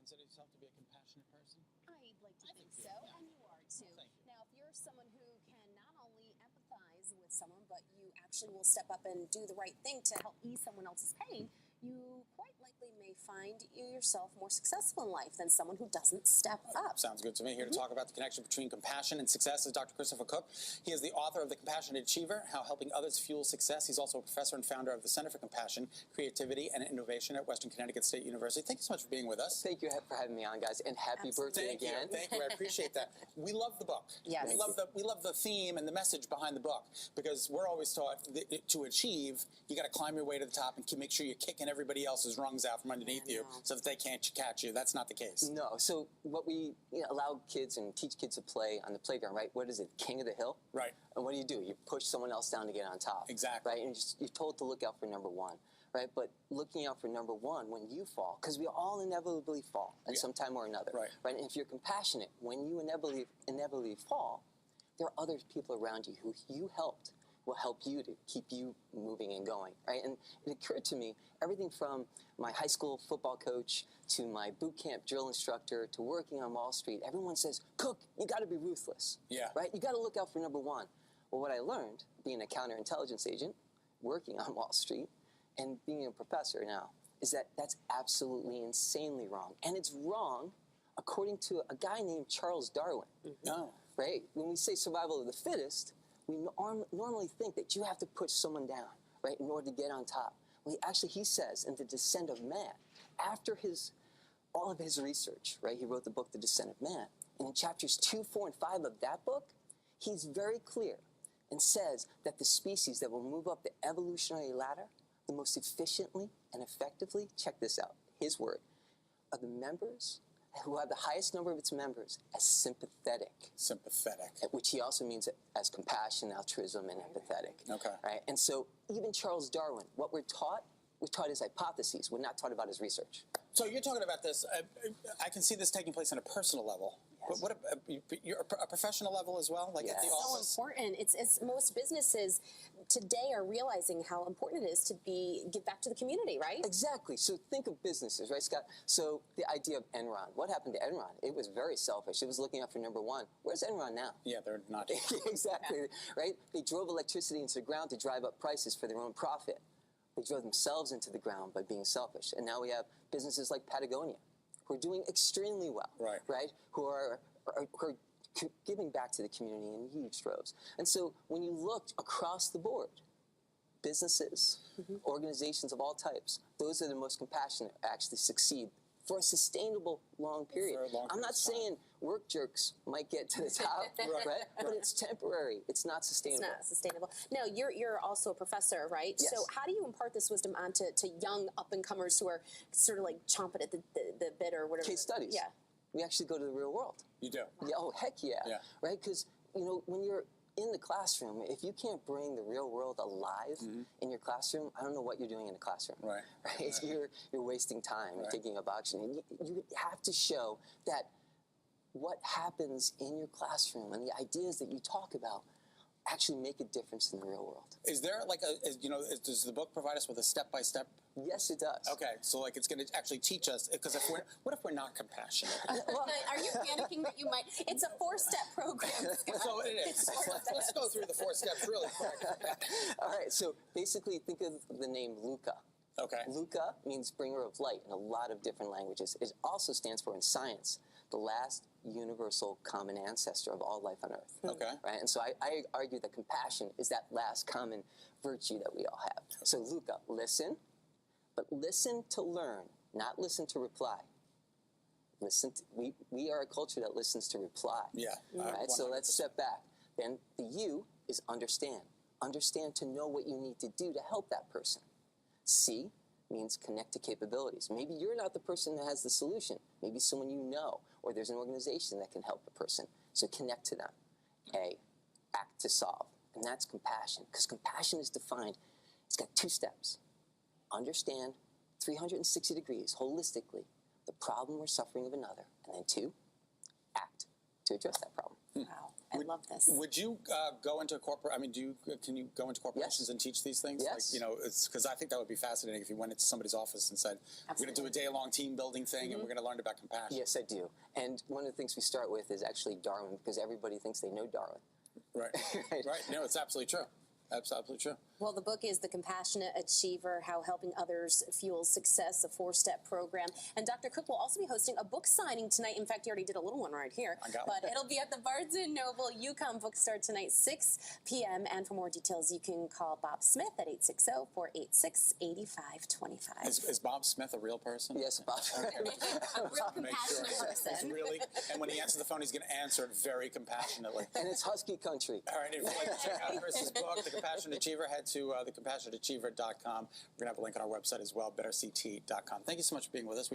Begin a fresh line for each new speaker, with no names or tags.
consider yourself to be a compassionate person?
I'd like to think so,
yeah.
and you are too.
Well, thank you.
Now, if you're someone who can not only empathize with someone, but you actually will step up and do the right thing to help ease someone else's pain, you quite likely may find you yourself more successful in life than someone who doesn't step up.
Sounds good to me. Here to talk about the connection between compassion and success is Dr. Christopher Kukk. He is the author of The Compassionate Achiever, How Helping Others Fuel Success. He's also a professor and founder of the Center for Compassion, Creativity, and Innovation at Western Connecticut State University. Thank you so much for being with us.
Thank you for having me on, guys, and happy birthday again.
Thank you. I appreciate that. We love the book.
Yes.
We love the theme and the message behind the book, because we're always taught that to achieve, you got to climb your way to the top and make sure you're kicking everybody else's rungs out from underneath you so that they can't catch you. That's not the case.
No. So what we allow kids and teach kids to play on the playground, right? What is it? King of the hill?
Right.
And what do? You push someone else down to get on top.
Exactly.
Right? And you're told to look out for number one. Right? But looking out for number one when you fall, because we all inevitably fall at some time or another.
Right.
And if you're compassionate, when you inevitably fall, there are other people around you who you helped will help you to keep you moving and going, right? And it occurred to me, everything from my high school football coach to my boot camp drill instructor to working on Wall Street, everyone says, Kukk, you got to be ruthless, right? You got to look out for number one. Well, what I learned, being a counterintelligence agent, working on Wall Street, and being a professor now, is that that's absolutely insanely wrong. And it's wrong according to a guy named Charles Darwin, right? When we say survival of the fittest, we normally think that you have to push someone down, right, in order to get on top. Well, he says in The Descent of Man, after all of his research, right, he wrote the book The Descent of Man, and in chapters 2, 4, and 5 of that book, he's very clear and says that the species that will move up the evolutionary ladder the most efficiently and effectively, check this out, his word, are the members who have the highest number of its members as sympathetic.
Sympathetic.
Which he also means as compassion, altruism, and empathetic.
Okay.
Right? And so even Charles Darwin, what we're taught his hypotheses. We're not taught about his research.
So you're talking about this, I can see this taking place on a personal level.
Yes.
What you're a professional level as well? Like at the office?
So important. It's most businesses today are realizing how important it is to give back to the community, right?
Exactly. So think of businesses, right, Scott? So the idea of Enron. What happened to Enron? It was very selfish. It was looking out for number one. Where's Enron now?
Yeah, they're not.
Exactly, right? They drove electricity into the ground to drive up prices for their own profit. They drove themselves into the ground by being selfish. And now we have businesses like Patagonia, who are doing extremely well, right? Who are giving back to the community in huge droves. And so when you looked across the board, businesses, organizations of all types, those that are the most compassionate actually succeed for a sustainable long period. I'm not saying work jerks might get to the top, right? But it's temporary. It's not sustainable.
It's not sustainable. Now, you're also a professor, right?
Yes.
So how do you impart this wisdom onto young up-and-comers who are sort of like chomping at the bit or whatever?
Case studies. Yeah. We actually go to the real world.
You do?
Yeah, oh, heck yeah. Right? Because, when you're in the classroom, if you can't bring the real world alive in your classroom, I don't know what you're doing in the classroom. Right? You're wasting time. You're taking up oxygen. And you have to show that what happens in your classroom and the ideas that you talk about actually make a difference in the real world.
Is there like does the book provide us with a step-by-step?
Yes, it does.
Okay, so like it's going to actually teach us, because what if we're not compassionate?
Well, are you panicking that you might? It's a 4-step program.
So it is. Let's go through the 4 steps really quick.
All right, so basically think of the name Luca.
Okay.
Luca means bringer of light in a lot of different languages. It also stands for, in science, the last universal common ancestor of all life on Earth.
Okay.
Right? And so I argue that compassion is that last common virtue that we all have. So Luca, listen, but listen to learn, not listen to reply. We are a culture that listens to reply. Yeah. Right? So let's step back. Then the U is understand. Understand to know what you need to do to help that person. C means connect to capabilities. Maybe you're not the person that has the solution. Maybe someone you know, or there's an organization that can help the person. So connect to them. A, act to solve. And that's compassion, because compassion is defined. It's got 2 steps. Understand 360 degrees, holistically, the problem or suffering of another. And then 2, act to address that problem.
Wow. I love this.
Would you go into corporate? I mean, can you go into corporations and teach these things?
Yes.
Like, you know, it's because I think that would be fascinating if you went into somebody's office and said, "We're going to do a day-long team building thing, and we're going to learn about compassion."
Yes, I do. And one of the things we start with is actually Darwin, because everybody thinks they know Darwin.
Right. Right. No, it's absolutely true. Absolutely true.
Well, the book is The Compassionate Achiever, How Helping Others Fuels Success, a 4-step program. And Dr. Kukk will also be hosting a book signing tonight. In fact, he already did a little one right here. But it'll be at the Barnes & Noble Yukon Bookstore tonight, 6 p.m. And for more details, you can call Bob Smith at 860-486-8525.
Is Bob Smith a real person?
Yes, Bob.
A real compassionate person.
It's really, and when he answers the phone, he's going to answer it very compassionately.
And it's Husky Country.
All right, if you'd like to check out Chris's book, The Compassionate Achiever, head to thecompassionateachiever.com. We're going to have a link on our website as well, betterct.com. Thank you so much for being with us.